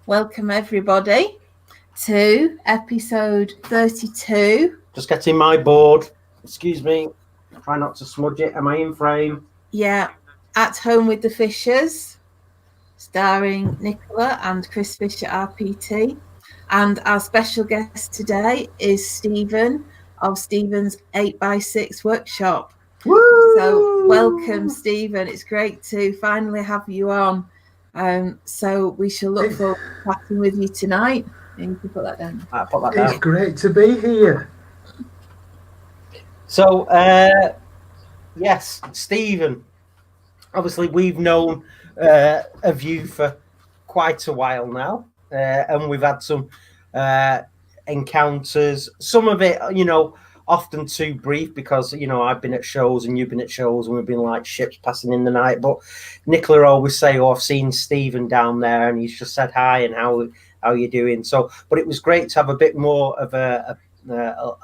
Welcome everybody to episode 32. Just getting my board. Excuse me. Try not to smudge it. Am I in frame? Yeah, At Home with the Fishers, starring Nicola and Chris Fisher RPT. And our special guest today is Stephen of Stephen's 8x6 workshop. Woo! So welcome, Stephen. It's great to finally have you on. So we shall look forward to chatting with you tonight. And you can put that down. Put that down. It's great to be here. So, yes, Stephen. Obviously, we've known of you for quite a while now, and we've had some encounters. Some of it, often too brief because, I've been at shows and you've been at shows and we've been like ships passing in the night. But Nicola always say, I've seen Stephen down there and he's just said hi and how you doing. So, but it was great to have a bit more of a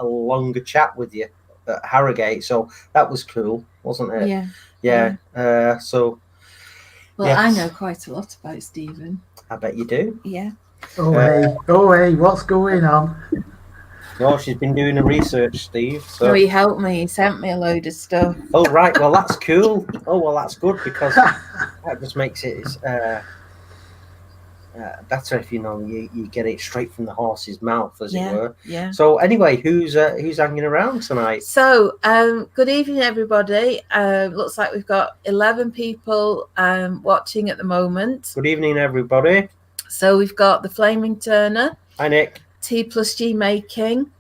longer chat with you at Harrogate. So that was cool, wasn't it? Yeah. So. Well, yes. I know quite a lot about Stephen. I bet you do. Yeah. Oh, hey, what's going on? No, she's been doing the research, Steve. So. No, he helped me. He sent me a load of stuff. Oh, right. Well, that's cool. Oh, well, that's good because that just makes it better if you get it straight from the horse's mouth, as it were. Yeah. So anyway, who's hanging around tonight? So, good evening, everybody. Looks like we've got 11 people watching at the moment. Good evening, everybody. So we've got the Flaming Turner. Hi, Nick. T+G Making,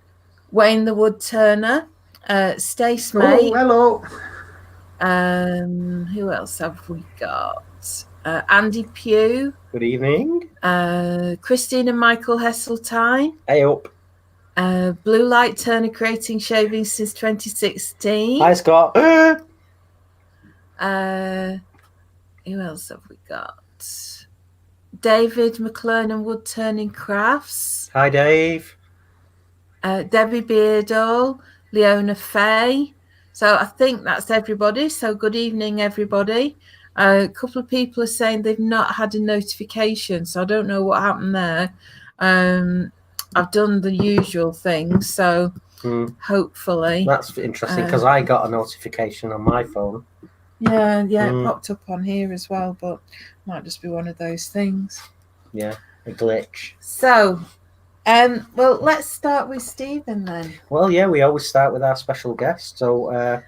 Wayne the Woodturner, Stace May. Oh, hello. Who else have we got? Andy Pugh. Good evening. Christine and Michael Hesseltine. Hey up. Blue Light Turner creating shaving since 2016. Hi, Scott. Who else have we got? David McLernan Woodturning Crafts. Hi, Dave. Debbie Beardall, Leona Fay. So I think that's everybody. So good evening, everybody. A couple of people are saying they've not had a notification, so I don't know what happened there. I've done the usual thing, so hopefully. That's interesting because I got a notification on my phone. Yeah, it popped up on here as well, but might just be one of those things. Yeah, a glitch. So, well, let's start with Stephen then. Well, yeah, we always start with our special guest. So,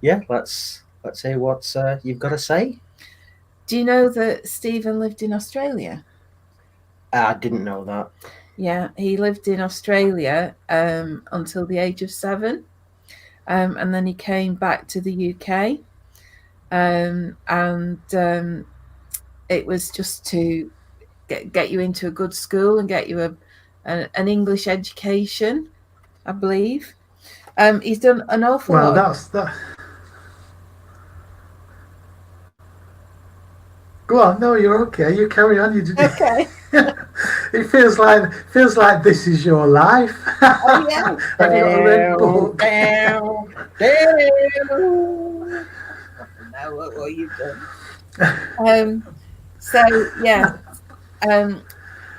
let's hear what you've got to say. Do you know that Stephen lived in Australia? I didn't know that. Yeah, he lived in Australia until the age of 7, and then he came back to the UK. And it was just to get you into a good school and get you an English education, I believe. He's done an awful lot. Well, that's that. Go on, no, you're okay. You carry on. You did. Okay. It feels like this is your life. Oh yeah. Have you got a red book? Know what you've done. So yeah,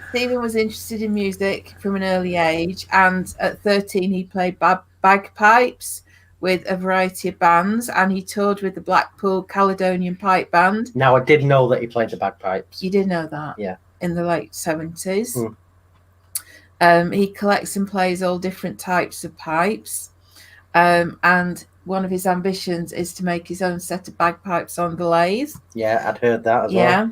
Stephen was interested in music from an early age, and at 13 he played bagpipes with a variety of bands, and he toured with the Blackpool Caledonian Pipe Band. Now, I did know that he played the bagpipes. You did know that? Yeah. In the late 70s. He collects and plays all different types of pipes, and one of his ambitions is to make his own set of bagpipes on the lathe. Yeah, I'd heard that as well.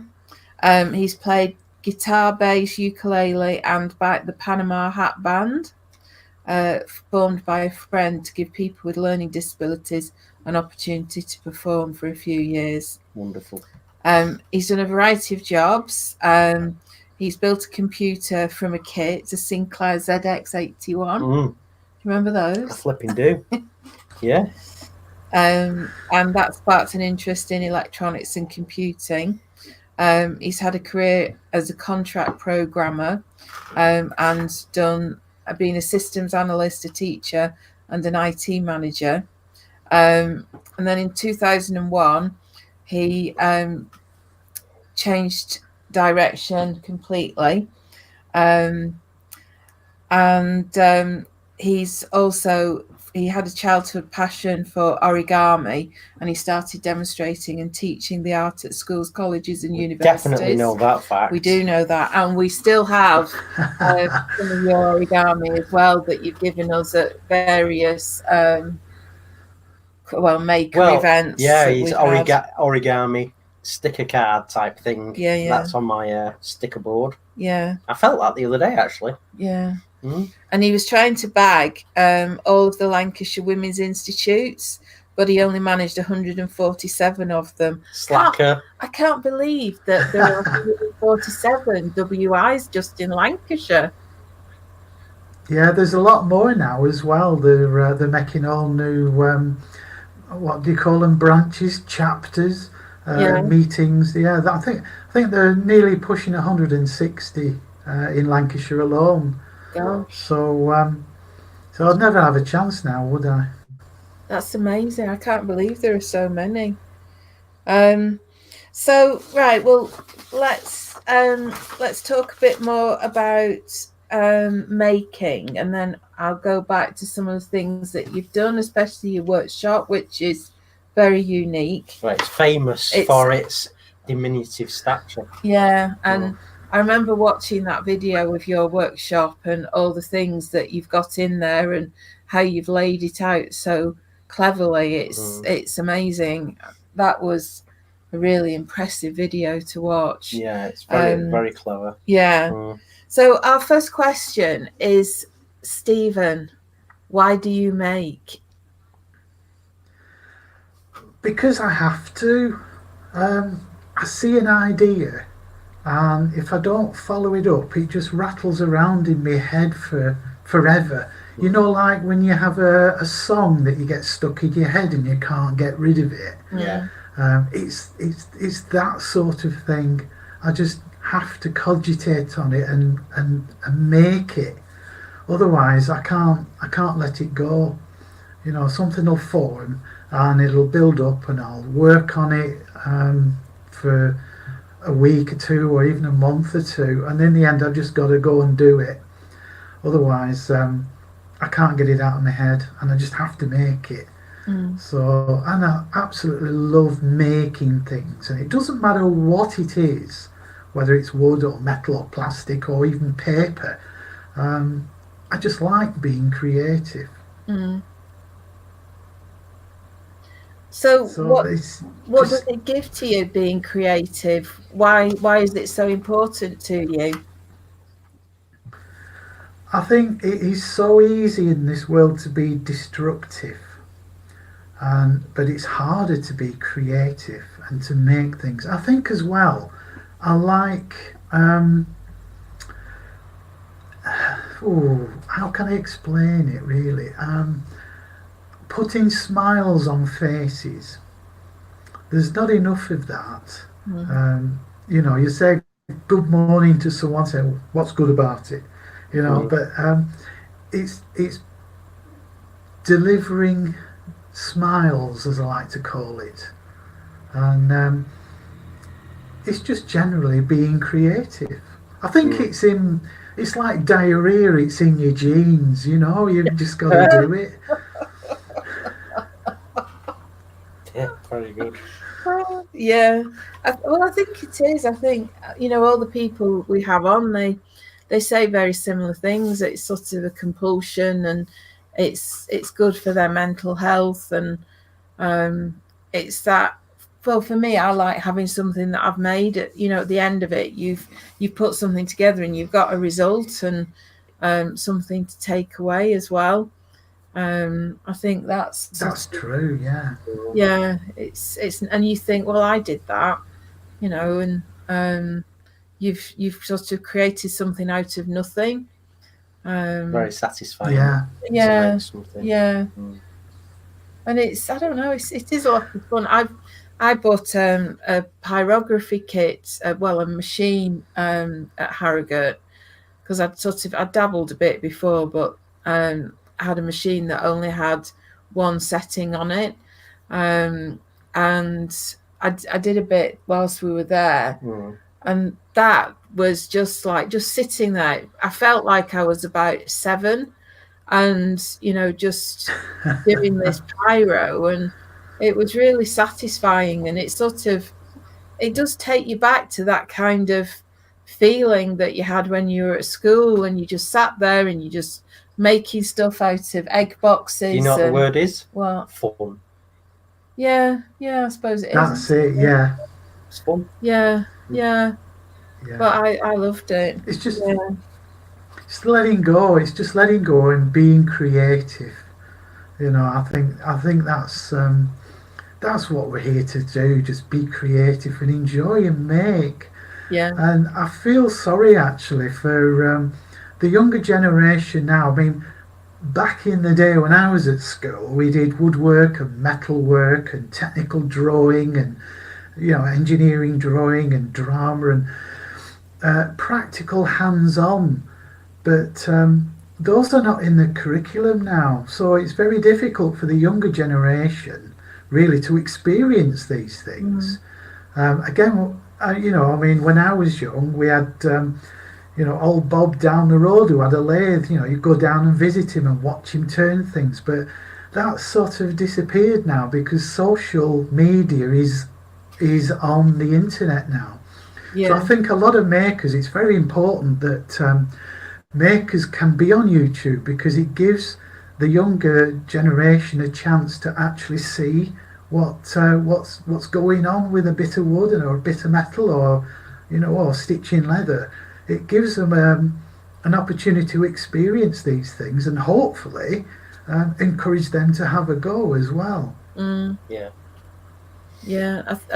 Yeah. He's played guitar, bass, ukulele, and by the Panama Hat Band, formed by a friend to give people with learning disabilities an opportunity to perform for a few years. Wonderful. He's done a variety of jobs. He's built a computer from a kit. It's a Sinclair ZX81. Do you remember those? I flipping do. Yeah. And that sparked an interest in electronics and computing. He's had a career as a contract programmer, and been a systems analyst, a teacher, and an IT manager. And then in 2001, he changed direction completely. He had a childhood passion for origami, and he started demonstrating and teaching the art at schools, colleges, and universities. Definitely know that fact. We do know that, and we still have some of your origami as well that you've given us at various maker events. Yeah, he's origami sticker card type thing. Yeah. That's on my sticker board. Yeah. I felt that the other day, actually. Yeah. And he was trying to bag all of the Lancashire Women's Institutes, but he only managed 147 of them. Slacker. I can't believe that there are 147 WIs just in Lancashire. Yeah, there's a lot more now as well. They're making all new, what do you call them, branches, chapters, meetings. Yeah, I think they're nearly pushing 160 in Lancashire alone. Gosh. So I'd never have a chance now, would I? That's amazing. I can't believe there are so many. So right, well, let's talk a bit more about making, and then I'll go back to some of the things that you've done, especially your workshop, which is very unique. Well, it's famous for its diminutive stature. Yeah, and I remember watching that video of your workshop and all the things that you've got in there and how you've laid it out so cleverly. It's amazing. That was a really impressive video to watch. Yeah, it's very clever. Yeah. So our first question is, Stephen, why do you make? Because I have to. I see an idea, and if I don't follow it up, it just rattles around in my head for forever. You know, like when you have a song that you get stuck in your head and you can't get rid of it. Yeah. It's that sort of thing. I just have to cogitate on it and make it. Otherwise, I can't let it go. You know, something will form and it'll build up, and I'll work on it for a week or two, or even a month or two, and in the end, I've just got to go and do it. Otherwise, I can't get it out of my head, and I just have to make it. So, and I absolutely love making things, and it doesn't matter what it is, whether it's wood or metal or plastic or even paper. I just like being creative. So what does it give to you, being creative? Why is it so important to you? I think it is so easy in this world to be destructive, but it's harder to be creative and to make things. I think as well, I like how can I explain it really? Putting smiles on faces. There's not enough of that. You know, you say good morning to someone, say what's good about it, you know, but it's delivering smiles, as I like to call it, and it's just generally being creative. I think it's like diarrhea, it's in your genes, you know, you've just got to do it. Yeah, very good. Yeah, I think it is. I think, you know, all the people we have on, they say very similar things. It's sort of a compulsion, and it's good for their mental health, and it's that. Well, for me, I like having something that I've made. You know, at the end of it, you've put something together and you've got a result and something to take away as well. I think that's true. Yeah. Yeah, it's and you think, well, I did that, you know, and you've sort of created something out of nothing. Very satisfying. Yeah. And it's, I don't know, it is a lot of fun. I bought a pyrography kit, a machine at Harrogate, because I'd dabbled a bit before, but I had a machine that only had one setting on it, and I did a bit whilst we were there, And that was just sitting there. I felt like I was about 7 and, just doing this pyro, and it was really satisfying. And it does take you back to that kind of feeling that you had when you were at school and you just sat there and you just making stuff out of egg boxes. You know what the word is? What? Fun. Yeah, I suppose it is. That's it. Yeah. It's fun. Yeah. Yeah. But I loved it. It's just letting go. It's just letting go and being creative. I think that's what we're here to do. Just be creative and enjoy and make. Yeah. And I feel sorry actually for the younger generation now. I mean, back in the day when I was at school, we did woodwork and metalwork and technical drawing and engineering drawing and drama and practical hands-on. But those are not in the curriculum now, so it's very difficult for the younger generation really to experience these things. Again, when I was young, we had old Bob down the road who had a lathe. You go down and visit him and watch him turn things, but that's sort of disappeared now because social media is on the internet now. So I think a lot of makers, it's very important that makers can be on YouTube, because it gives the younger generation a chance to actually see what's going on with a bit of wood or a bit of metal or stitching leather. It gives them an opportunity to experience these things and hopefully encourage them to have a go as well. I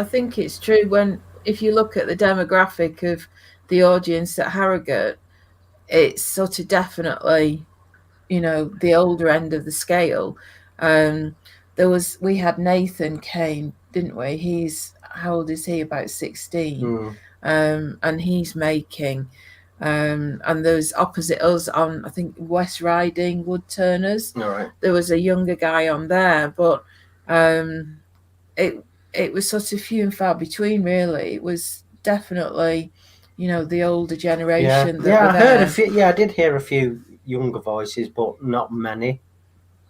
think it's true. If you look at the demographic of the audience at Harrogate, it's sort of definitely the older end of the scale. We had Nathan came, didn't we? How old is he? About 16. And he's making and there's opposite us on, I think, West Riding Woodturners. All right. There was a younger guy on there, but it was sort of few and far between, really. It was definitely the older generation. I heard a few. Yeah, I did hear a few younger voices, but not many.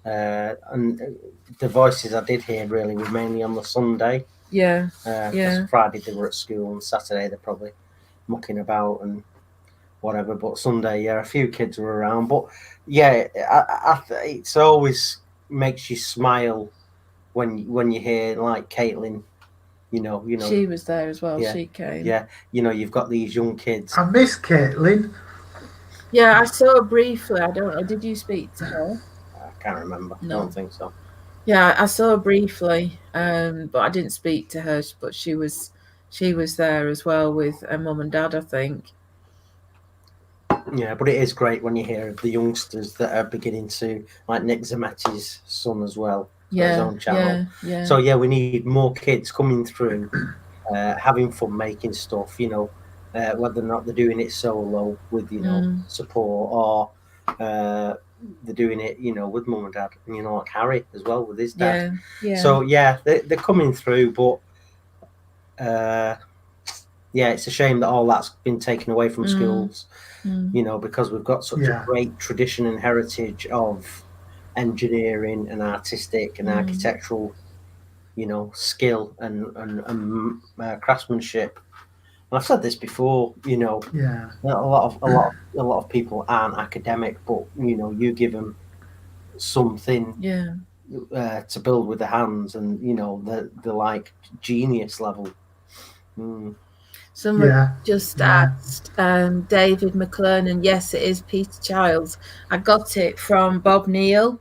And the voices I did hear really were mainly on the Sunday. Friday they were at school, and Saturday they're probably mucking about and whatever. But Sunday, a few kids were around. But it's always makes you smile when you hear like Caitlin. She was there as well. Yeah, she came. Yeah, you've got these young kids. I miss Caitlin. Yeah, I saw her briefly. I don't know. Did you speak to her? I can't remember. No. I don't think so. Yeah, I saw her briefly, but I didn't speak to her. But she was there as well with her mum and dad, I think. Yeah, but it is great when you hear of the youngsters that are beginning to, like Nick Zametti's son as well. His own channel. So we need more kids coming through, having fun making stuff. Whether or not they're doing it solo with support, or they're doing it with mum and dad, and like Harry as well with his dad. So they're coming through, but it's a shame that all that's been taken away from schools. Because we've got such a great tradition and heritage of engineering and artistic and architectural, skill and craftsmanship. And I've said this before, a lot of people aren't academic, but you give them something to build with their hands, and they're like genius level. Someone just asked David McLernan. Yes, it is Peter Childs. I got it from Bob Neal.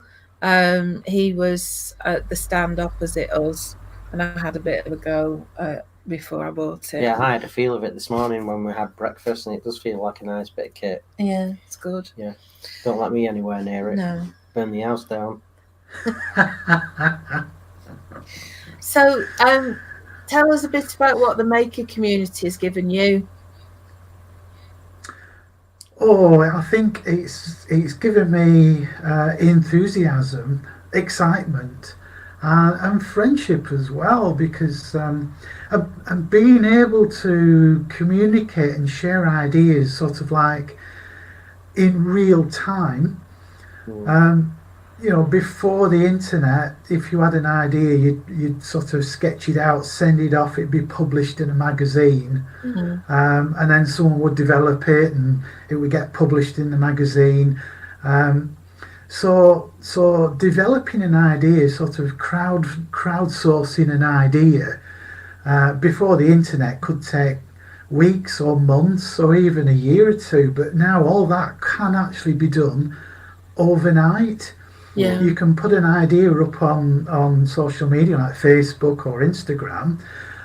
He was at the stand opposite us, and I had a bit of a go before I bought it. Yeah, I had a feel of it this morning when we had breakfast, and it does feel like a nice bit of kit. Yeah, it's good. Yeah, don't let me anywhere near it. No. Burn the house down. So, tell us a bit about what the maker community has given you. Oh, I think it's given me enthusiasm, excitement. and friendship as well, because and being able to communicate and share ideas sort of like in real time. Before the internet, if you had an idea, you'd sort of sketch it out, send it off, it'd be published in a magazine, and then someone would develop it and it would get published in the magazine. So developing an idea, sort of crowdsourcing an idea before the internet could take weeks or months or even a year or two, but now all that can actually be done overnight. Yeah. You can put an idea up on social media like Facebook or Instagram,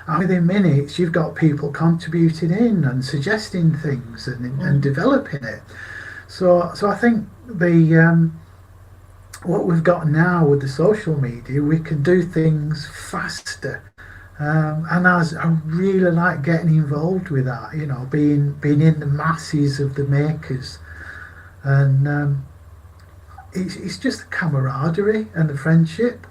and within minutes you've got people contributing in and suggesting things and developing it. So I think the what we've got now with the social media, we can do things faster. And I really like getting involved with that, being in the masses of the makers, and it's just the camaraderie and the friendship.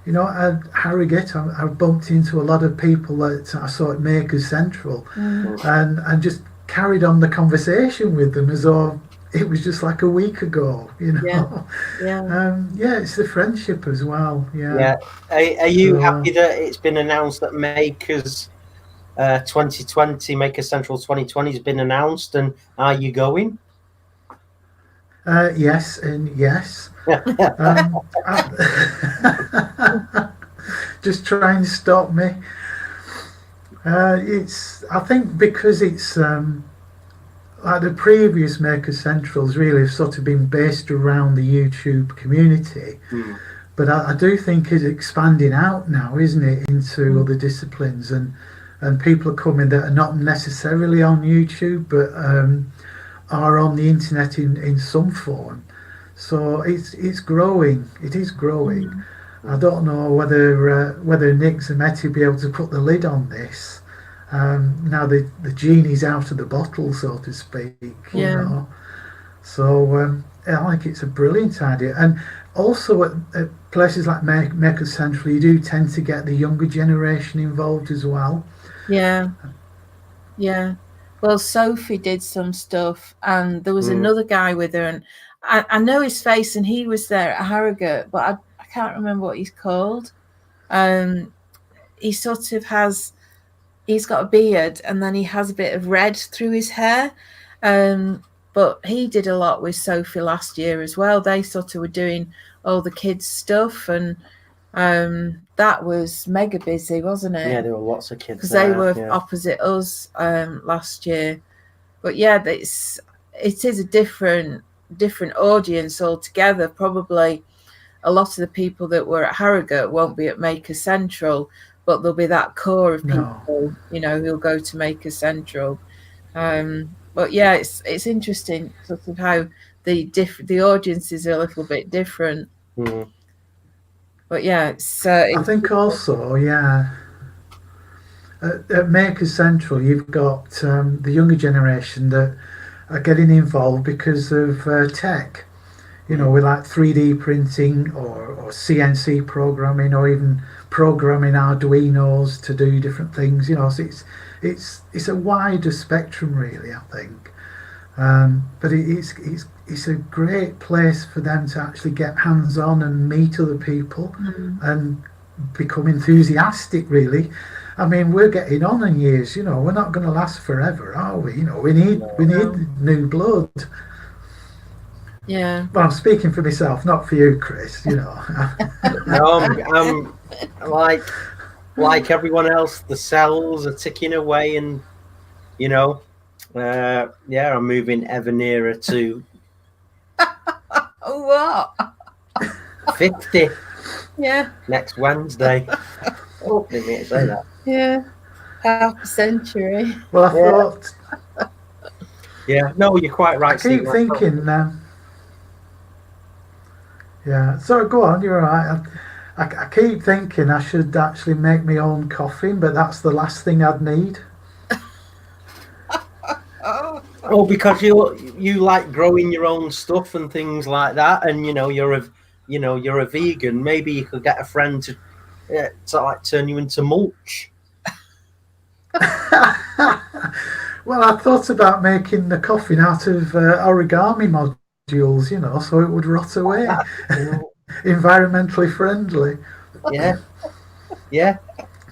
At Harrogate, I bumped into a lot of people that I saw at Makers Central, and just carried on the conversation with them as though it was just like a week ago. Yeah. It's the friendship as well. Yeah. Are you happy that it's been announced that Makers 2020, Makers Central 2020 has been announced, and are you going? Yes and yes. Just try and stop me. I think because it's like the previous Maker Centrals really have sort of been based around the YouTube community, but I do think it's expanding out now, isn't it, into other disciplines, and people are coming that are not necessarily on YouTube but are on the internet in some form. So it's growing. It is growing. I don't know whether Nick Zametti will be able to put the lid on this. Now the genie's out of the bottle, so to speak. So I think it's a brilliant idea. And also at places like Maker Central, you do tend to get the younger generation involved as well. Yeah. Well, Sophie did some stuff, and there was another guy with her, and I know his face, and he was there at Harrogate, but I can't remember what he's called. He sort of he's got a beard, and then he has a bit of red through his hair. But he did a lot with Sophie last year as well. They sort of were doing all the kids' stuff, and that was mega busy, wasn't it? Yeah, there were lots of kids because they were opposite us last year. But yeah, it is a different audience altogether. Probably a lot of the people that were at Harrogate won't be at Maker Central, but there'll be that core of people, who'll go to Maker Central. But yeah, it's interesting sort of how the audiences are a little bit different. But yeah, I think also, at Maker Central, you've got the younger generation that are getting involved because of tech, with like 3D printing or CNC programming, or even programming Arduinos to do different things. So it's a wider spectrum, really, I think. But it's a great place for them to actually get hands-on and meet other people and become enthusiastic, really. I mean, we're getting on in years, we're not going to last forever, are we? We need new blood. Yeah. Well, I'm speaking for myself, not for you, Chris, No, I'm like everyone else, the cells are ticking away, and I'm moving ever nearer to what? 50. Yeah. Next Wednesday. Oh, didn't mean to say that. Yeah. Half a century. Well, I thought. Yeah, no, you're quite right. I keep thinking. So go on, you're right. I keep thinking I should actually make my own coffin, but that's the last thing I'd need. Oh, because you like growing your own stuff and things like that, and you're a vegan. Maybe you could get a friend to like turn you into mulch. Well, I thought about making the coffin out of origami modules, you know, so it would rot away. Environmentally friendly. Yeah, yeah,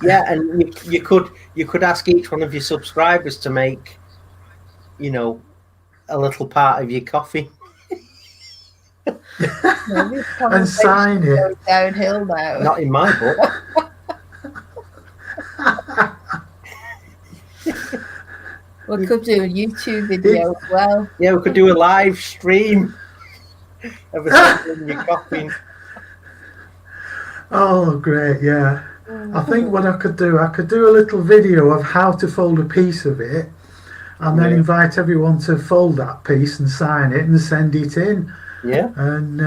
yeah. And you could ask each one of your subscribers to make, you know, a little part of your coffee. And sign it. Downhill now. Not in my book. We could do a YouTube video as well. Yeah, we could do a live stream of us in your coffin. Oh, great, yeah. I think what I could do a little video of how to fold a piece of it, and then invite everyone to fold that piece and sign it and send it in. Yeah. And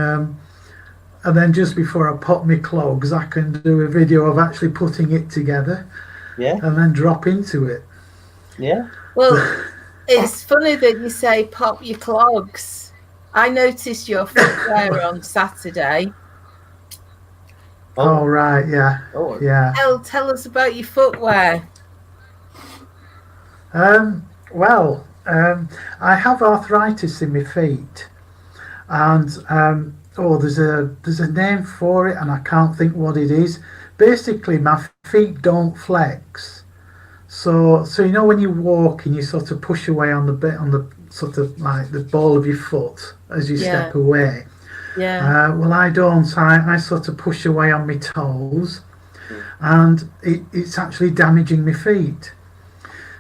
then just before I pop my clogs, I can do a video of actually putting it together. Yeah. And then drop into it. Yeah. Well, it's funny that you say pop your clogs. I noticed your footwear on Saturday. Oh, right, yeah. Oh. Yeah. Tell us about your footwear. Well, I have arthritis in my feet, and there's a name for it, and I can't think what it is. Basically, my feet don't flex. So you know when you walk and you sort of push away on the sort of like the ball of your foot as you step away. Yeah. Well, I don't. I sort of push away on my toes, and it's actually damaging my feet.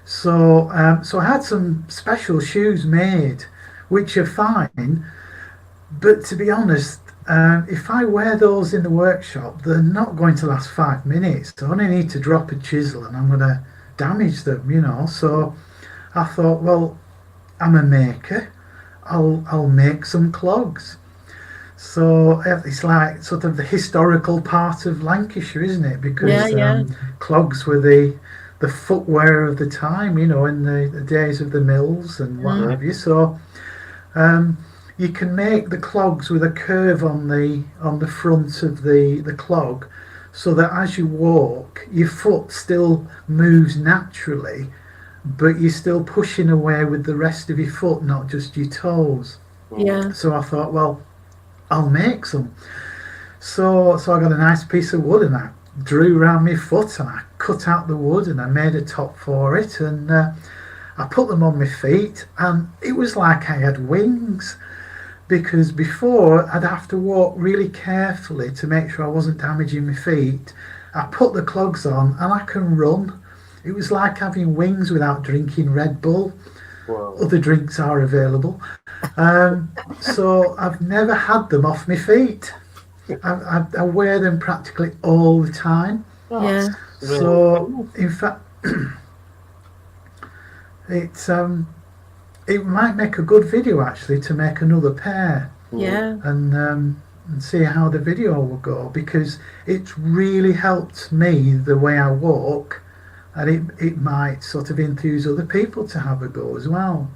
So I had some special shoes made, which are fine. But to be honest, if I wear those in the workshop, they're not going to last 5 minutes. I only need to drop a chisel and I'm going to damage them, you know. So I thought, well, I'm a maker. I'll make some clogs. So it's like sort of the historical part of Lancashire, isn't it? Because clogs were the footwear of the time, you know, in the days of the mills and what have you. So you can make the clogs with a curve on the front of the clog, so that as you walk, your foot still moves naturally, but you're still pushing away with the rest of your foot, not just your toes. Yeah. So I thought, well, I'll make some. So I got a nice piece of wood and I drew around my foot and I cut out the wood and I made a top for it, and I put them on my feet, and it was like I had wings, because before I'd have to walk really carefully to make sure I wasn't damaging my feet. I put the clogs on and I can run. It was like having wings without drinking Red Bull. Wow. Other drinks are available. So I've never had them off my feet. I wear them practically all the time. Yeah. So in fact, it might make a good video actually to make another pair. Yeah. And see how the video will go, because it's really helped me the way I walk, and it might sort of enthuse other people to have a go as well.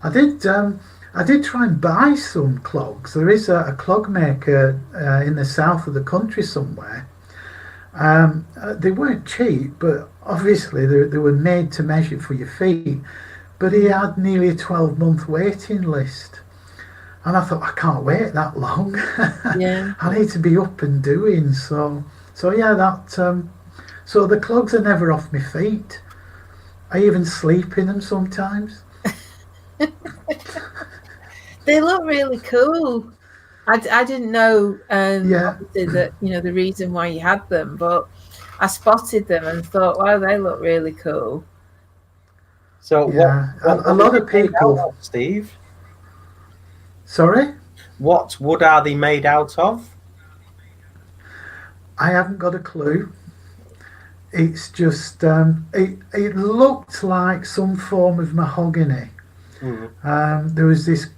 I did try and buy some clogs. There is a clog maker in the south of the country somewhere. They weren't cheap, but obviously they were made to measure for your feet. But he had nearly a 12-month waiting list. And I thought, I can't wait that long. Yeah. I need to be up and doing. So yeah, so the clogs are never off my feet. I even sleep in them sometimes. They look really cool. I didn't know obviously that, you know, the reason why you had them, but I spotted them and thought, wow, they look really cool. So yeah, a lot of people. Steve? Sorry? What wood are they made out of? I haven't got a clue. It's just it looked like some form of mahogany. There was this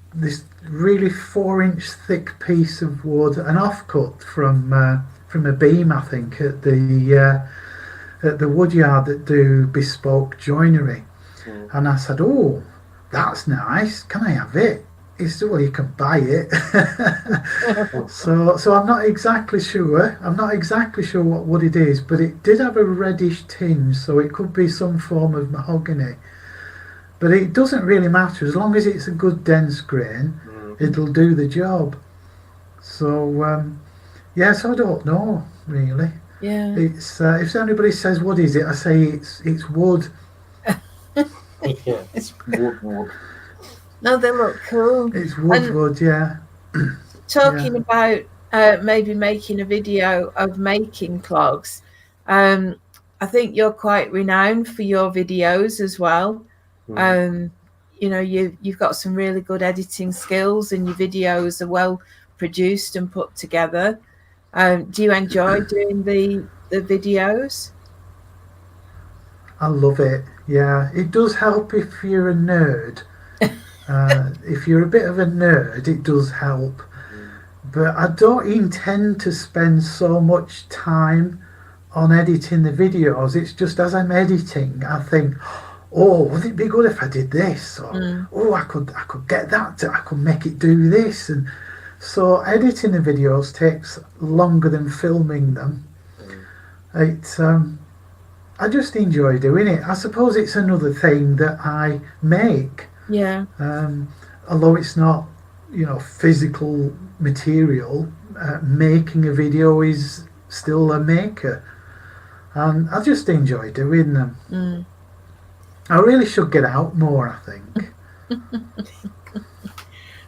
really 4-inch thick piece of wood, an offcut from a beam, I think, at the woodyard that do bespoke joinery. And I said, oh, that's nice, can I have it? it's well, you can buy it. So I'm not exactly sure. I'm not exactly sure what wood it is, but it did have a reddish tinge, so it could be some form of mahogany. But it doesn't really matter as long as it's a good dense grain. It'll do the job. So yes, I don't know really. Yeah. It's if anybody says what is it, I say it's wood. Yeah, it's wood. No, they look cool. It's wood, yeah. Talking about maybe making a video of making clogs, I think you're quite renowned for your videos as well. You know, you've got some really good editing skills, and your videos are well produced and put together. Do you enjoy doing the videos? I love it. Yeah, it does help if you're a nerd. If you're a bit of a nerd, it does help. But I don't intend to spend so much time on editing the videos. It's just as I'm editing, I think, oh, wouldn't it be good if I did this? Or oh, I could get that. I could make it do this. And so editing the videos takes longer than filming them. I just enjoy doing it. I suppose it's another thing that I make. Yeah. Although it's not, you know, physical material, making a video is still a maker. And I just enjoy doing them. I really should get out more, I think.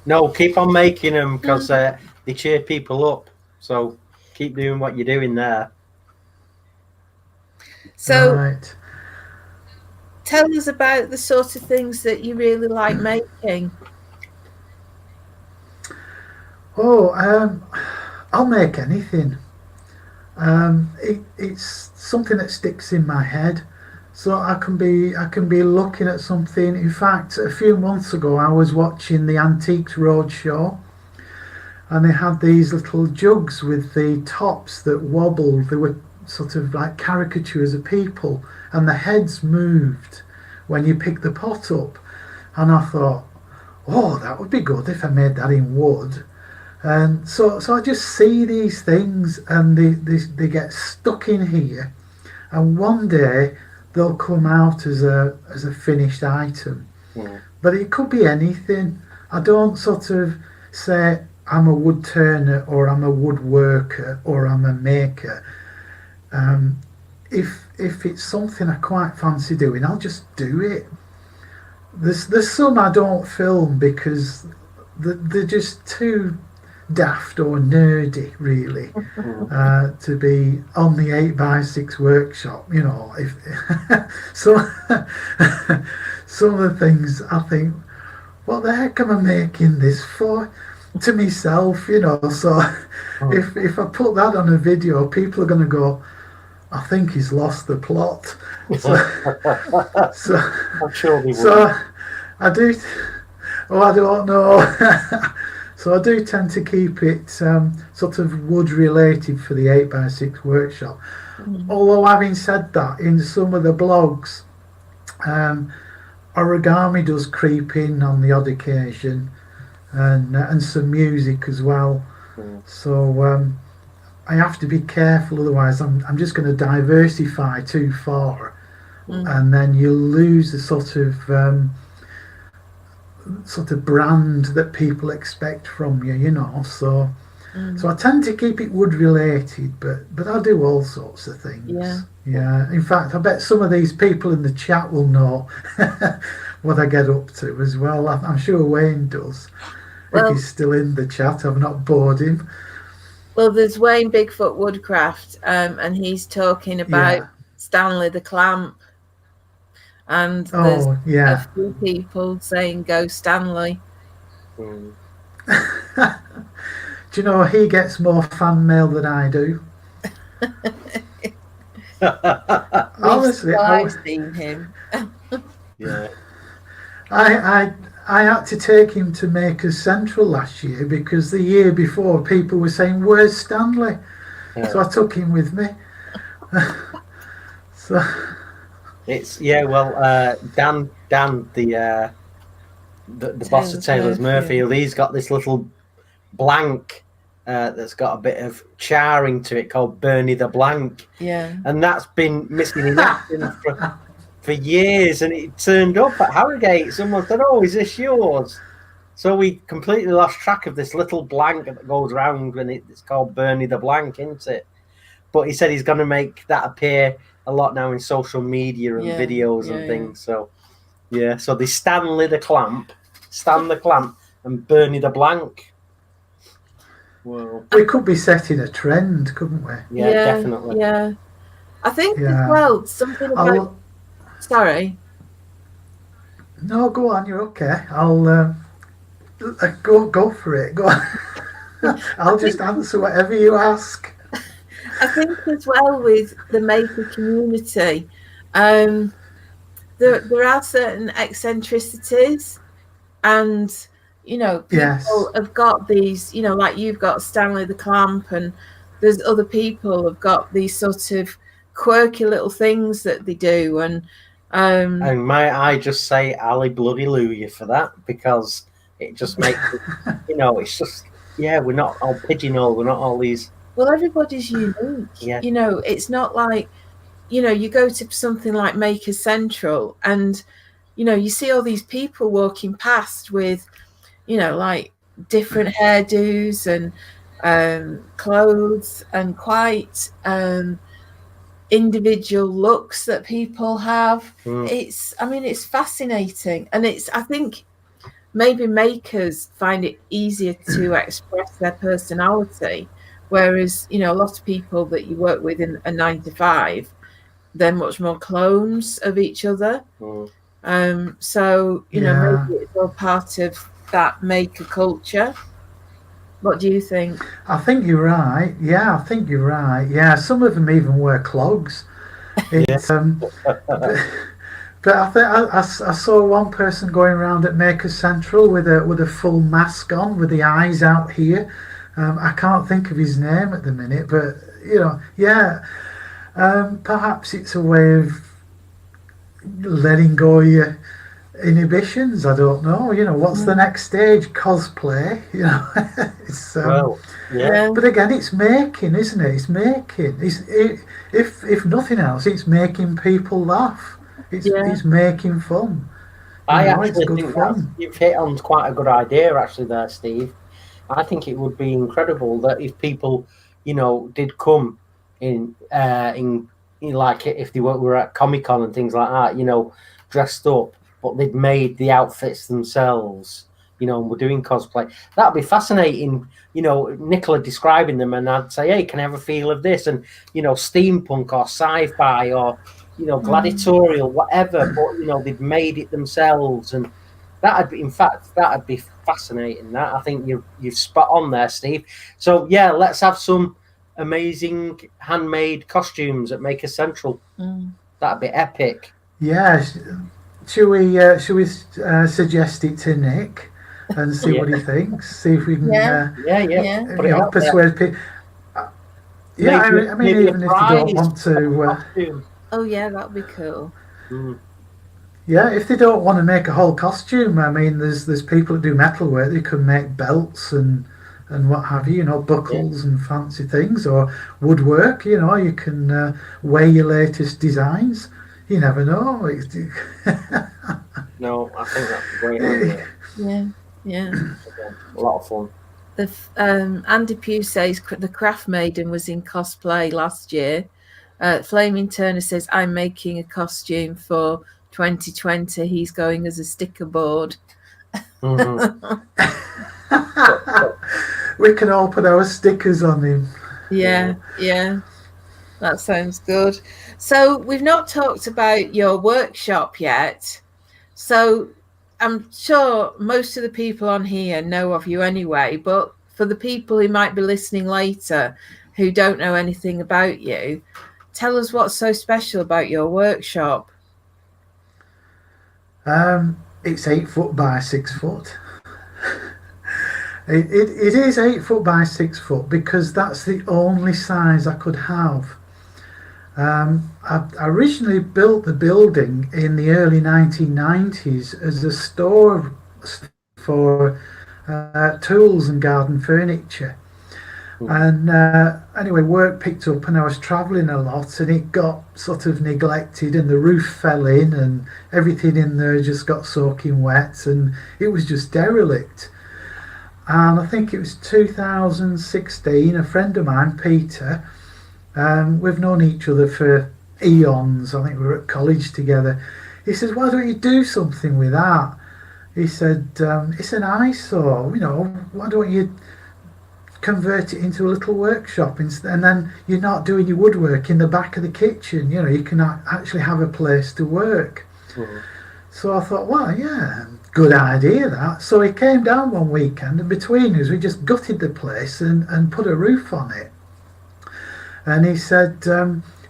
No, keep on making them because they cheer people up. So keep doing what you're doing there. So right. Tell us about the sort of things that you really like making. Oh, I'll make anything. It's something that sticks in my head. So I can be looking at something. In fact, a few months ago, I was watching the Antiques Roadshow, and they had these little jugs with the tops that wobbled. They were sort of like caricatures of people, and the heads moved when you picked the pot up. And I thought, oh, that would be good if I made that in wood. And so I just see these things, and they get stuck in here, and one day they'll come out as a finished item. But it could be anything. I don't sort of say I'm a wood turner or I'm a woodworker or I'm a maker. If it's something I quite fancy doing, I'll just do it. There's some I don't film because they're just too daft or nerdy, really, to be on the 8x6 workshop. You know, if so, some of the things I think, what the heck am I making this for? To myself, you know. So if I put that on a video, people are going to go, I think he's lost the plot. So I'm sure they will. So I do. Oh, I don't know. So I do tend to keep it sort of wood related for the 8x6 workshop. Although having said that, in some of the blogs, origami does creep in on the odd occasion, and some music as well. So I have to be careful, otherwise I'm just going to diversify too far, and then you lose the sort of brand that people expect from you, you know. So I tend to keep it wood related, but I do all sorts of things. Yeah. In fact, I bet some of these people in the chat will know what I get up to as well. I'm sure Wayne does. Well, if he's still in the chat, I've not bored him. Well, there's Wayne Bigfoot Woodcraft, and he's talking about Stanley the Clamp. And there's a few people saying go Stanley. Do you know he gets more fan mail than I do? Honestly, I've seen him. Yeah. I had to take him to Makers Central last year because the year before people were saying, "Where's Stanley?" So I took him with me. So it's Dan the the boss of Taylor's Murphy, he's got this little blank that's got a bit of charring to it called Bernie the Blank. Yeah. And that's been missing in action for years, and it turned up at Harrogate. Someone said, "Oh, is this yours?" So we completely lost track of this little blank that goes around, and it's called Bernie the Blank, isn't it? But he said he's going to make that appear a lot now in social media and videos and things. So, yeah. So there's Stanley the Clamp, Stan the Clamp, and Bernie the Blank. Well, we could be setting a trend, couldn't we? Yeah, definitely. Yeah. I think as well, something about... Sorry. No, go on, you're okay. I'll go for it. Go on. I'll just answer whatever you ask. I think as well with the maker community, there are certain eccentricities, and people have got these, like you've got Stanley the Clamp, and there's other people have got these sort of quirky little things that they do, and might I just say Ali bloody Luya for that, because it just makes it, it's just we're not all pigeonholed, we're not all these. Well, everybody's unique. Yeah. It's not like, you go to something like Maker Central and, you see all these people walking past with, like different hairdos and clothes and quite individual looks that people have. It's fascinating. And I think maybe makers find it easier to express their personality. Whereas, a lot of people that you work with in a 9-to-5, they're much more clones of each other. So, maybe it's all part of that maker culture. What do you think? I think you're right. Yeah, I think you're right. Yeah, some of them even wear clogs. It's, but I think I saw one person going around at Maker Central with a full mask on, with the eyes out here. I can't think of his name at the minute, but perhaps it's a way of letting go your inhibitions. I don't know. What's the next stage? Cosplay. It's But again, it's making, isn't it? It's making. If nothing else, it's making people laugh. It's making fun. I actually think you've hit on quite a good idea actually there, Steve. I think it would be incredible that if people, did come in like if they were at Comic-Con and things like that, dressed up, but they'd made the outfits themselves, and were doing cosplay. That'd be fascinating, Nicola describing them, and I'd say, hey, can I have a feel of this? And, steampunk or sci-fi or, gladiatorial, whatever, but, they've made it themselves. And that'd be fascinating. That I think you're spot on there, Steve. So let's have some amazing handmade costumes at Maker Central. That'd be epic. Yeah, should we suggest it to Nick and see what he thinks? See if we can persuade people. Maybe even if you don't want to. Oh yeah, that'd be cool. Yeah, if they don't want to make a whole costume, there's people that do metalwork. They can make belts and what have you, buckles and fancy things, or woodwork. You can wear your latest designs. You never know. No, I think that's a great idea. Yeah. A lot of fun. Andy Pugh says the Craft Maiden was in cosplay last year. Flaming Turner says I'm making a costume for 2020. He's going as a sticker board. We can all put our stickers on him. Yeah. That sounds good. So we've not talked about your workshop yet. So I'm sure most of the people on here know of you anyway, but for the people who might be listening later who don't know anything about you, tell us what's so special about your workshop. It's 8 foot by 6 foot. It is 8 foot by 6 foot because that's the only size I could have. I originally built the building in the early 1990s as a store for tools and garden furniture. And anyway, work picked up and I was travelling a lot, and it got sort of neglected, and the roof fell in and everything in there just got soaking wet, and it was just derelict. And I think it was 2016, a friend of mine, Peter, we've known each other for eons, I think we were at college together. He says, why don't you do something with that? He said, it's an eyesore, you know, why don't you convert it into a little workshop, and then you're not doing your woodwork in the back of the kitchen, you know, you can actually have a place to work. So I thought, well, yeah, good idea that. So he came down one weekend, and between us we just gutted the place and put a roof on it. And he said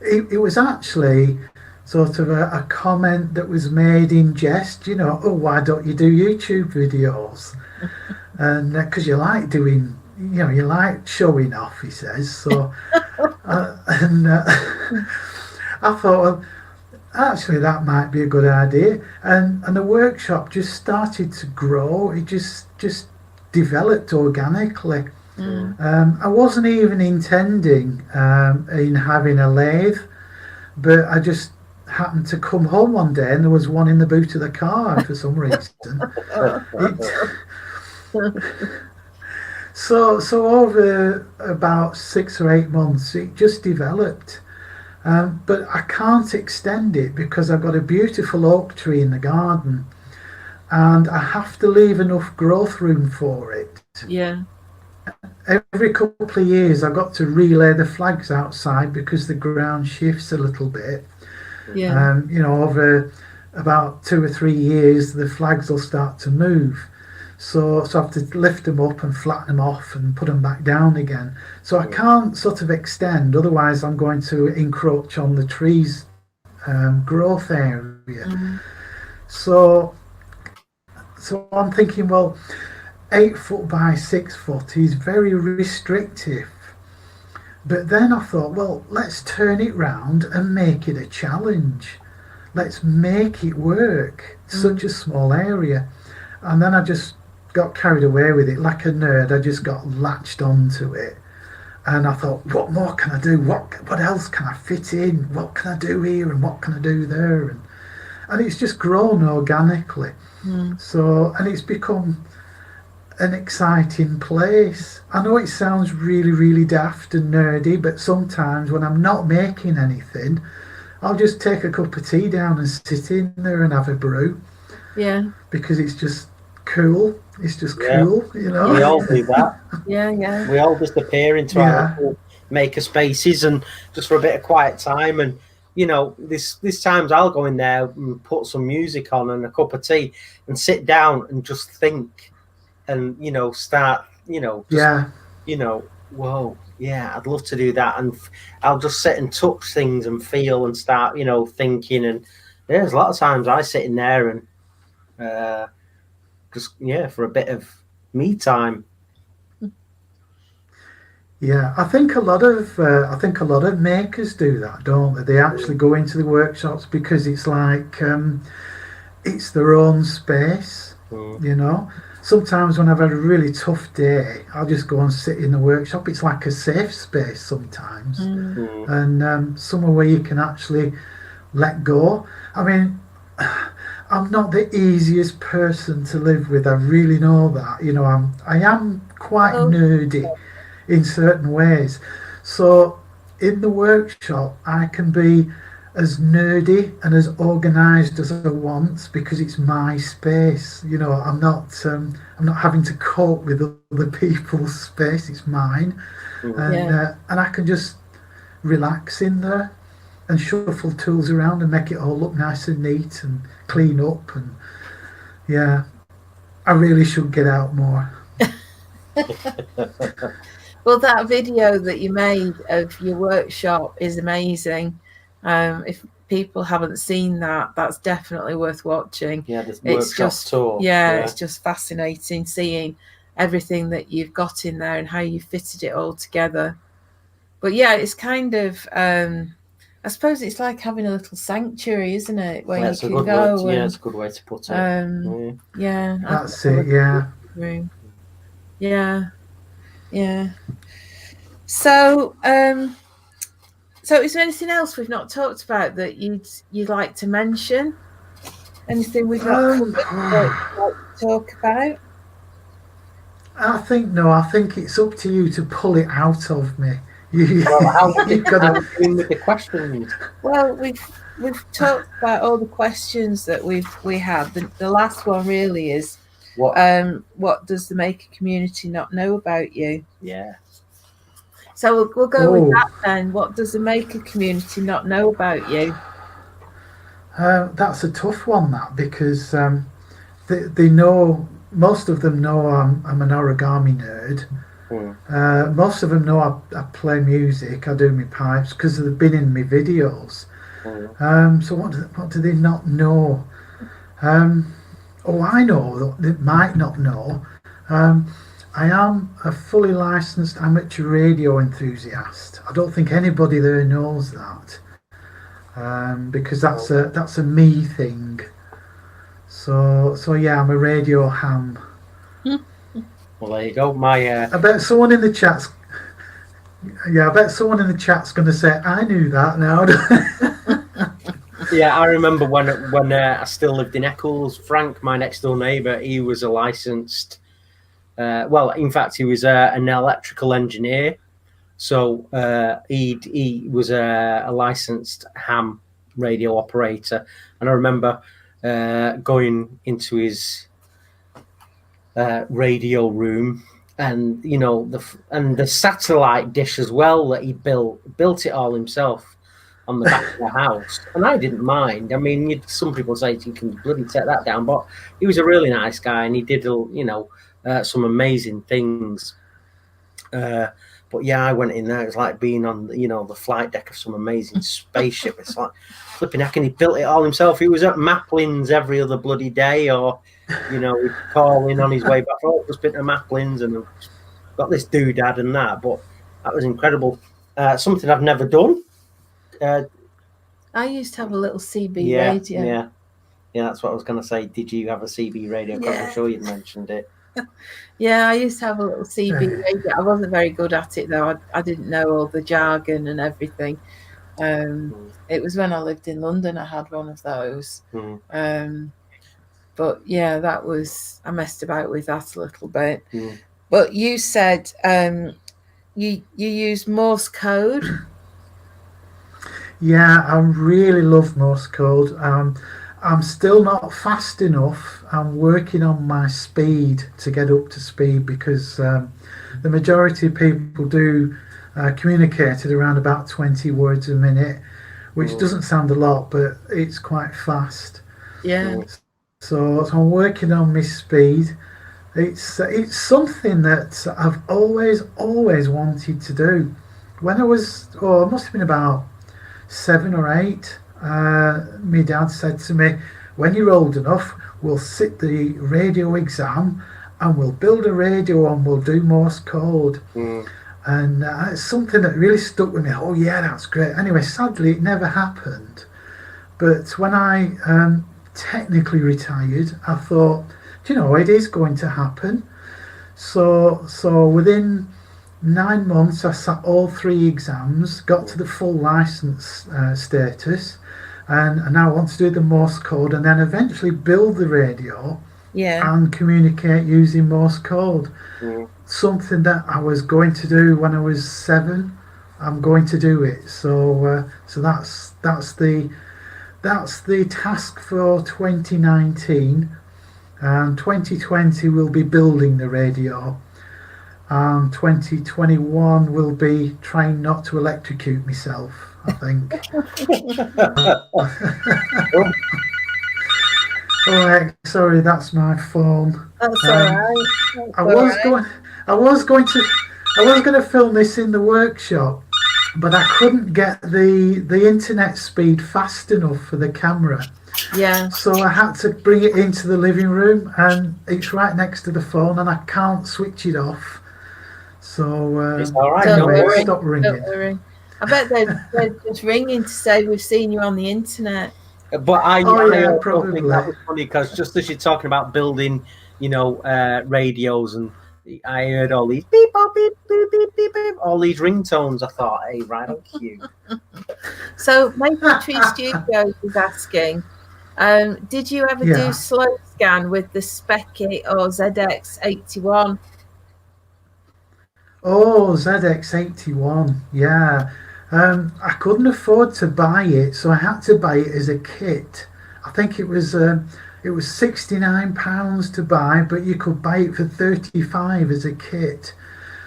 it was actually sort of a comment that was made in jest, you know, oh, why don't you do YouTube videos? And because you like doing, you know, you like showing off, he says. So I thought, well, actually that might be a good idea. And the workshop just started to grow. It just developed organically. I wasn't even intending in having a lathe, but I just happened to come home one day and there was one in the boot of the car for some reason. So over about 6 or 8 months it just developed, but I can't extend it because I've got a beautiful oak tree in the garden and I have to leave enough growth room for it. Every couple of years I've got to relay the flags outside because the ground shifts a little bit. You know, over about 2 or 3 years the flags will start to move. So I have to lift them up and flatten them off and put them back down again. So I can't sort of extend, otherwise I'm going to encroach on the tree's growth area. So I'm thinking, well, 8 foot by 6 foot is very restrictive. But then I thought, well, let's turn it round and make it a challenge. Let's make it work. Such a small area. And then I just got carried away with it like a nerd. I just got latched onto it. And I thought, what more can I do? What else can I fit in? What can I do here and what can I do there? And it's just grown organically. So, and it's become an exciting place. I know it sounds really, really daft and nerdy, but sometimes when I'm not making anything, I'll just take a cup of tea down and sit in there and have a brew. Because it's just cool. It's just cool, you know. We all do that. We all just appear into our little maker spaces and just for a bit of quiet time. And you know, this times I'll go in there and put some music on and a cup of tea and sit down and just think. And you know, start, you know, just, you know, whoa, yeah, I'd love to do that, and I'll just sit and touch things and feel and start, you know, thinking. And there's a lot of times I sit in there and just for a bit of me time. I think a lot of makers do that, don't they? They actually go into the workshops because it's like it's their own space, you know. Sometimes when I've had a really tough day, I'll just go and sit in the workshop. It's like a safe space sometimes, and somewhere where you can actually let go. I mean, I'm not the easiest person to live with. I really know that. You know, I am quite nerdy in certain ways. So in the workshop, I can be as nerdy and as organised as I want because it's my space. You know, I'm not having to cope with other people's space. It's mine, and I can just relax in there and shuffle tools around and make it all look nice and neat and clean up. And I really should get out more. Well, that video that you made of your workshop is amazing. If people haven't seen that, that's definitely worth watching. It's just tour. It's just fascinating seeing everything that you've got in there and how you fitted it all together. But it's kind of I suppose it's like having a little sanctuary, isn't it? Where That's you a can good go. word. Yeah, And, it's a good way to put it. yeah, That's it. Yeah. room. Yeah, yeah. So, so is there anything else we've not talked about that you'd like to mention? Anything we've not covered that you'd like to talk about? I think it's up to you to pull it out of me. Well, how are we You've got to. doing with the questions? Well, we've talked about all the questions that we have. The last one really is what does the maker community not know about you? Yeah. So we'll go with that then. What does the maker community not know about you? That's a tough one, that, because they know, most of them know I'm an origami nerd. Most of them know I play music, I do my pipes, because they've been in my videos. So what do they not know? I know, they might not know. I am a fully licensed amateur radio enthusiast. I don't think anybody there knows that, because that's a me thing. So yeah, I'm a radio ham. Well, there you go. I bet someone in the chat's going to say, I knew that now. Yeah, I remember when I still lived in Eccles. Frank, my next door neighbour, he was a licensed. Well, in fact, he was an electrical engineer. So he was a licensed ham radio operator, and I remember going into his radio room, and the satellite dish as well that he built it all himself on the back of the house, and I didn't mind. I mean, some people say you can bloody take that down, but he was a really nice guy, and he did some amazing things. But yeah, I went in there. It was like being on the flight deck of some amazing spaceship. It's like flipping heck, and he built it all himself. He was at Maplin's every other bloody day, or he'd call in on his way back. Oh, just been to Maplin's and got this doodad and that. But that was incredible. Something I've never done. I used to have a little CB radio. Yeah, that's what I was going to say. Did you have a CB radio? Because I'm sure you'd mentioned it. Yeah, I used to have a little CB radio. I wasn't very good at it though. I didn't know all the jargon and everything. It was when I lived in London I had one of those. But yeah, I messed about with that a little bit. But you said you use Morse code. Yeah, I really love Morse code. I'm still not fast enough. I'm working on my speed to get up to speed, because the majority of people do communicate at around about 20 words a minute, which doesn't sound a lot, but it's quite fast. Yeah. So I'm working on my speed. It's something that I've always wanted to do. When I was, it must have been about 7 or 8, my dad said to me, when you're old enough, we'll sit the radio exam and we'll build a radio and we'll do Morse code. And it's something that really stuck with me. Oh yeah, that's great. Anyway, sadly it never happened. But when I technically retired, I thought, it is going to happen. So within 9 months I sat all 3 exams, got to the full license status, and I now want to do the Morse code and then eventually build the radio and communicate using Morse code. Something that I was going to do when I was 7. I'm going to do it. So that's the task for 2019, and 2020 will be building the radio. 2021 will be trying not to electrocute myself, I think. Sorry, that's my phone. That's all right. I was going to film this in the workshop, but I couldn't get the internet speed fast enough for the camera. Yeah. So I had to bring it into the living room, and it's right next to the phone, and I can't switch it off. So it's all right. anyway, Don't worry. stop ringing. Don't worry. I bet they're just ringing to say we've seen you on the internet. But I also probably think that was funny because just as you're talking about building, radios, and I heard all these beep, beep, beep, beep, beep, beep, all these ringtones. I thought, hey, right on cue. So Maple Tree Studios is asking, did you ever do slow scan with the Specky or ZX81? Oh, ZX81, yeah. I couldn't afford to buy it, so I had to buy it as a kit. I think it was £69 to buy, but you could buy it for 35 as a kit.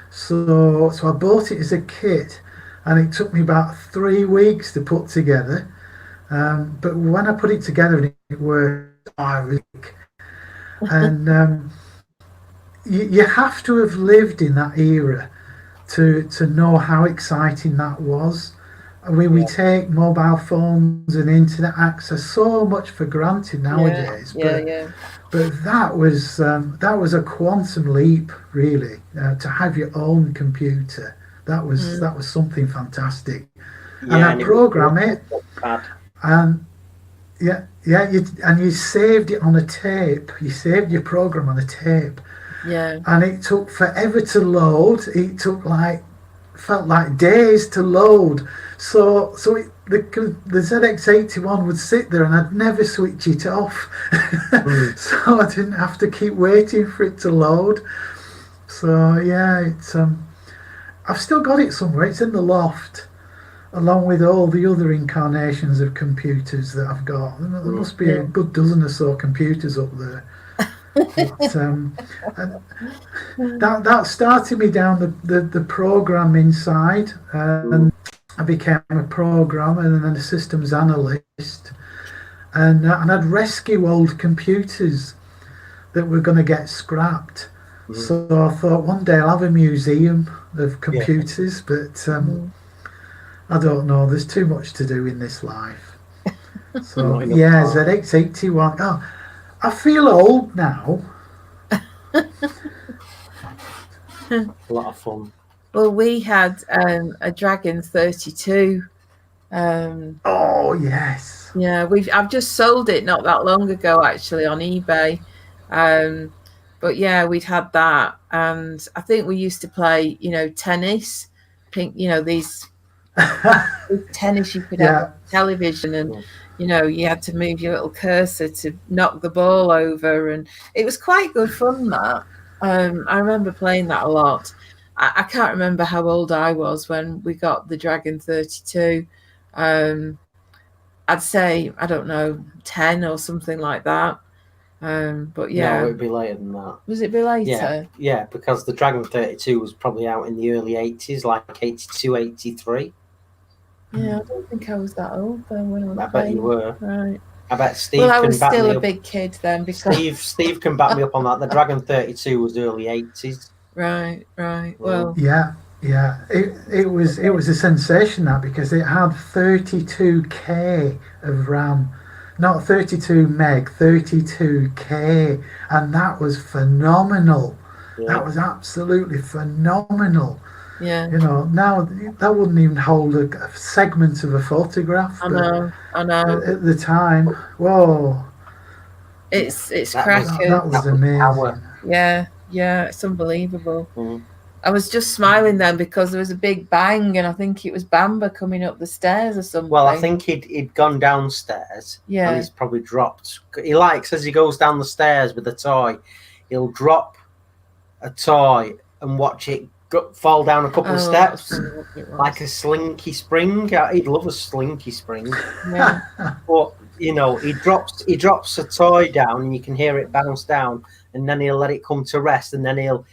So I bought it as a kit, and it took me about 3 weeks to put together. But when I put it together, it worked. And you have to have lived in that era to know how exciting that was. I mean, we take mobile phones and internet access so much for granted nowadays. But that was a quantum leap, really. To have your own computer, that was something fantastic. And I program it, and you saved it on a tape. You saved your program on a tape. Yeah. And it took forever to load. It felt like days to load. So the ZX81 would sit there, and I'd never switch it off. So I didn't have to keep waiting for it to load. So yeah, it's I've still got it somewhere. It's in the loft, along with all the other incarnations of computers that I've got. There must be a good dozen or so computers up there. But, that started me down the programming side, and I became a programmer and then a systems analyst, and I'd rescue old computers that were going to get scrapped. So I thought one day I'll have a museum of computers, but I don't know, there's too much to do in this life. So yeah, ZX81. Oh, I feel old now. A lot of fun. Well, we had a Dragon 32. Oh yes. Yeah, I've just sold it not that long ago, actually, on eBay. But yeah, we'd had that, and I think we used to play, tennis. I think these tennis you could have on television, and you had to move your little cursor to knock the ball over, and it was quite good fun, that. I remember playing that a lot. I can't remember how old I was when we got the Dragon 32. I'd say, I don't know, 10 or something like that. But yeah. No, it'd be later than that. Was it be later? Yeah, because the Dragon 32 was probably out in the early 80s, like 82, 83. Yeah, I don't think I was that old though when I was I bet you were. Right. I bet Steve Well, I can was back still me a up. big kid then, because Steve can back me up on that. The Dragon 32 was early 80s. Right. Well, yeah. It was a sensation, that, because it had 32K of RAM, not 32 meg, 32K, and that was phenomenal. Yeah. That was absolutely phenomenal. yeah. Now that wouldn't even hold a segment of a photograph. I know. At the time, whoa! It's That cracking. That was amazing. Power. Yeah, it's unbelievable. Mm. I was just smiling then because there was a big bang, and I think it was Bamba coming up the stairs or something. Well, I think he'd gone downstairs. Yeah. And he's probably dropped. He likes, as he goes down the stairs with a toy, he'll drop a toy and watch it fall down a couple of steps, like a slinky spring. He'd love a slinky spring. Yeah. But he drops a toy down, and you can hear it bounce down, and then he'll let it come to rest, and then he'll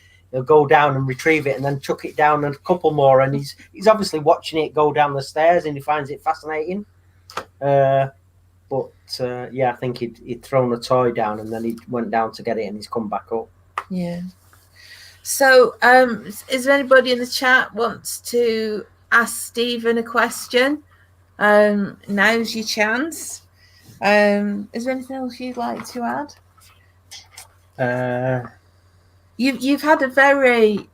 go down and retrieve it, and then chuck it down and a couple more, and he's obviously watching it go down the stairs, and he finds it fascinating. I think he'd thrown a toy down, and then he went down to get it, and he's come back up. Yeah. So, is there anybody in the chat wants to ask Stephen a question? Now's your chance. Is there anything else you'd like to add? You've had a very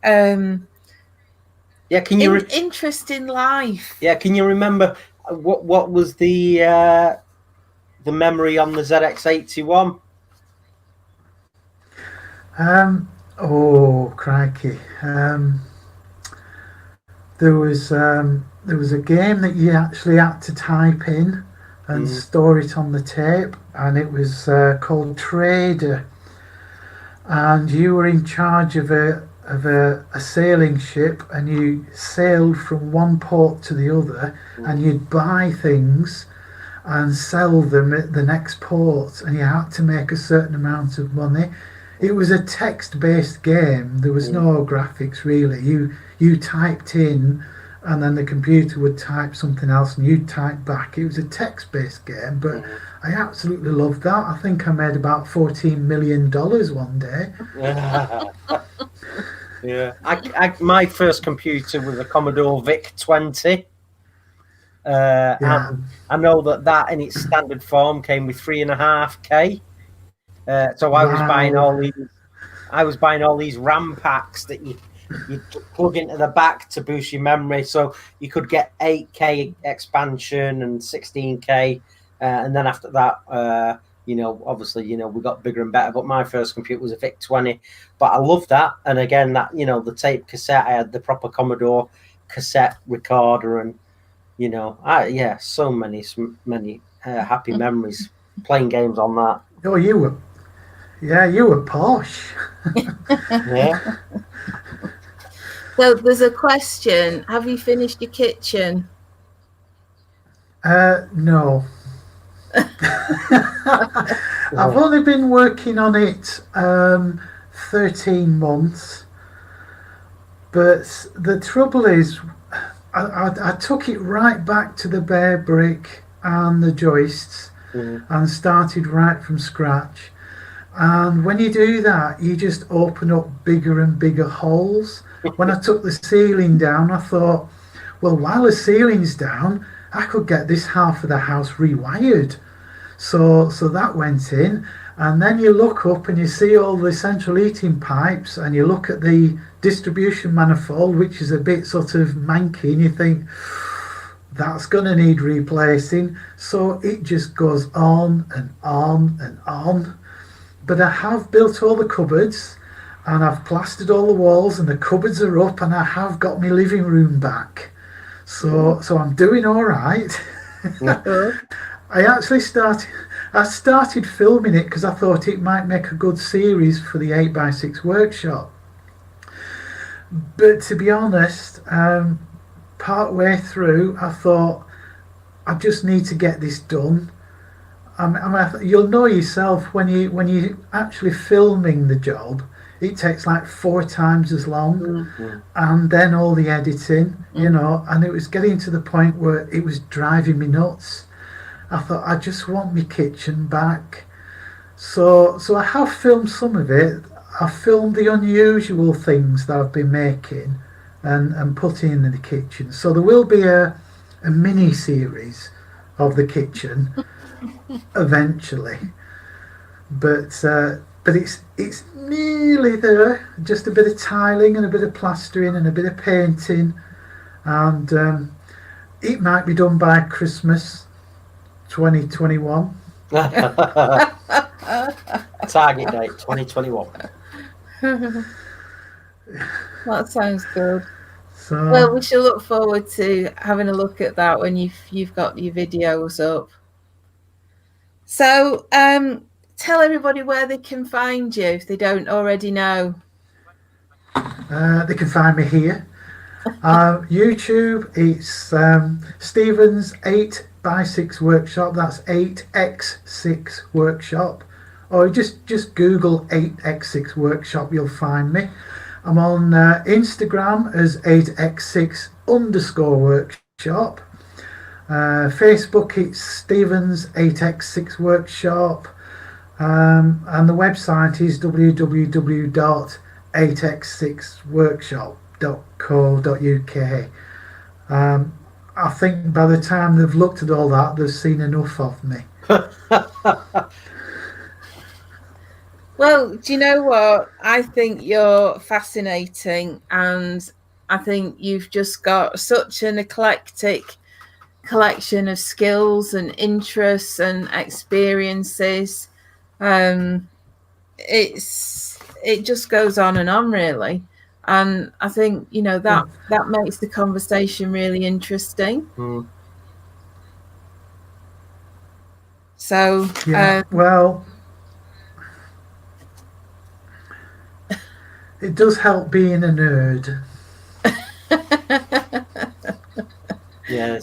Yeah, can you interest in life? Yeah, can you remember what was the memory on the ZX81? Oh crikey! There was a game that you actually had to type in and store it on the tape, and it was called Trader, and you were in charge of a sailing ship, and you sailed from one port to the other, and you'd buy things and sell them at the next port, and you had to make a certain amount of money. It was a text-based game. There was no graphics really. You typed in, and then the computer would type something else, and you'd type back. It was a text-based game, but I absolutely loved that. I think I made about $14 million one day. Yeah, my first computer was a Commodore VIC-20. And I know that in its standard form came with 3.5K. So I was buying all these RAM packs that you plug into the back to boost your memory, so you could get 8K expansion and 16K, and then after that, obviously, we got bigger and better. But my first computer was a VIC-20, but I loved that. And again, that the tape cassette, I had the proper Commodore cassette recorder, and so many happy memories playing games on that. Oh, you were posh. Yeah. So there's a question. Have you finished your kitchen? No. I've only been working on it 13 months. But the trouble is, I took it right back to the bare brick and the joists and started right from scratch. And when you do that, you just open up bigger and bigger holes. When I took the ceiling down, I thought, well, while the ceiling's down, I could get this half of the house rewired. So that went in. And then you look up and you see all the central heating pipes, and you look at the distribution manifold, which is a bit sort of manky, and you think, that's going to need replacing. So it just goes on and on and on. But I have built all the cupboards, and I've plastered all the walls, and the cupboards are up, and I have got my living room back. So I'm doing all right. I started filming it because I thought it might make a good series for the 8x6 workshop. But to be honest, part way through, I thought I just need to get this done. You'll know yourself when you actually filming the job, it takes like 4 times as long, and then all the editing, and it was getting to the point where it was driving me nuts. I thought, I just want my kitchen back. So I have filmed some of it. I filmed the unusual things that I've been making and putting in the kitchen. So there will be a mini series of the kitchen eventually. But it's nearly there. Just a bit of tiling and a bit of plastering and a bit of painting, and it might be done by Christmas 2021. Target date 2021. That sounds good. So, Well, we shall look forward to having a look at that when you've got your videos up. So tell everybody where they can find you if they don't already know. they can find me here. YouTube, it's Stephen's 8x6 workshop. That's 8x6 workshop, or just Google 8x6 workshop, you'll find me. I'm on Instagram as 8x6_workshop. Facebook, it's Stephen's 8x6 workshop, and the website is www.8x6workshop.co.uk. I think by the time they've looked at all that, they've seen enough of me. Well, do you know what? I think you're fascinating, and I think you've just got such an eclectic collection of skills and interests and experiences. It just goes on and on, really. And I think, you know, that makes the conversation really interesting. So well, it does help being a nerd.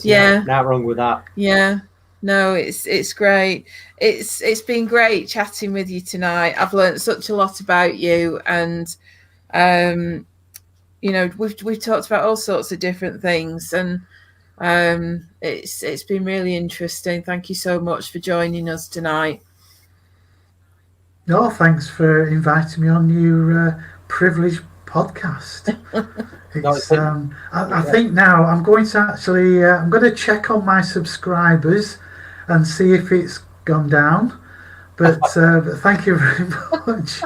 Yeah, not wrong with that. Yeah, no, it's great. It's been great chatting with you tonight. I've learned such a lot about you, and you know, we've talked about all sorts of different things, and it's been really interesting. Thank you so much for joining us tonight. No, thanks for inviting me on your privileged podcast. I think now I'm going to actually I'm going to check on my subscribers and see if it's gone down. But thank you very much.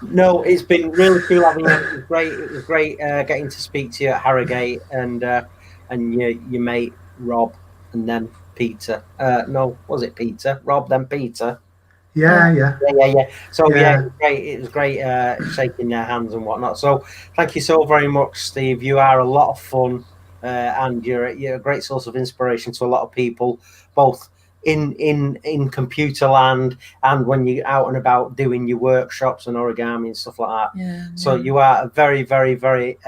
No, it's been really cool having you. It was great getting to speak to you at Harrogate and your mate Rob and then Peter. No, was it Peter? Rob, then Peter. Yeah. So it was great shaking their hands and whatnot. So thank you so very much, Steve. You are a lot of fun, and you're a great source of inspiration to a lot of people, both in computer land and when you're out and about doing your workshops and origami and stuff like that. So you are a very, very, very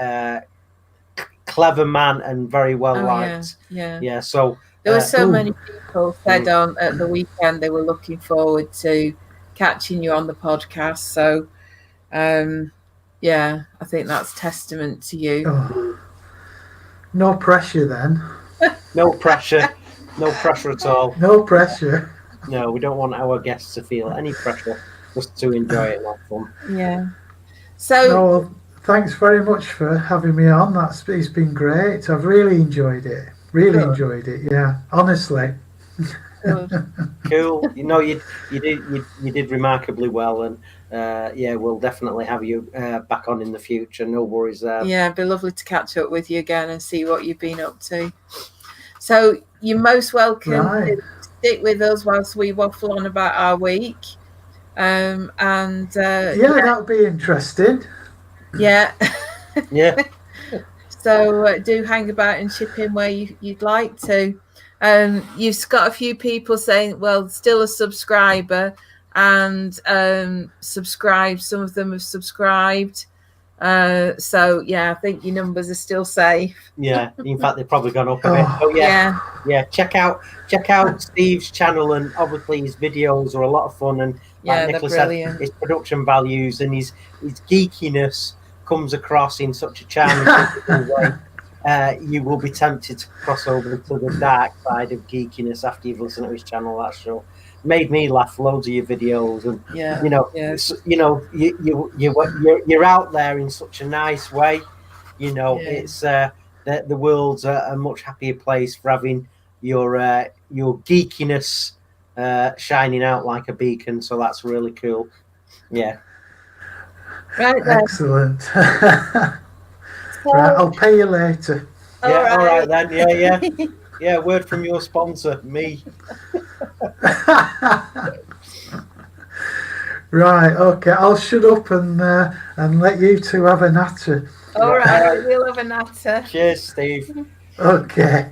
clever man and very well liked. Yeah. So there were so many people said on at the weekend they were looking forward to catching you on the podcast. So I think that's testament to you. Oh, no pressure then. No pressure. No pressure at all. No pressure. No, we don't want our guests to feel any pressure, just to enjoy it and have fun. Yeah. So thanks very much for having me on. It's been great. I've really enjoyed it. Enjoyed it. Yeah, honestly. Cool. You know, you did remarkably well, and we'll definitely have you back on in the future. No worries there. Yeah, it'd be lovely to catch up with you again and see what you've been up to. So you're most welcome to stick with us whilst we waffle on about our week. That would be interesting. Yeah. Yeah. So do hang about and chip in where you'd like to. You've got a few people saying, well, still a subscriber and subscribed. Some of them have subscribed. I think your numbers are still safe. Yeah, in fact, they've probably gone up a bit. Oh yeah. Check out Steve's channel, and obviously his videos are a lot of fun. And like Nicola said, his production values and his geekiness comes across in such a charming way. You will be tempted to cross over to the dark side of geekiness after you've listened to his channel. That's sure. Made me laugh loads of your videos, and you're out there in such a nice way. It's the world's a much happier place for having your geekiness shining out like a beacon. So that's really cool. Yeah. Right then. Excellent. Right, I'll pay you later. All right then. Yeah. Yeah, word from your sponsor, me. Right, okay. I'll shut up and let you two have a natter. All right, we'll have a natter. Cheers, Steve. Okay.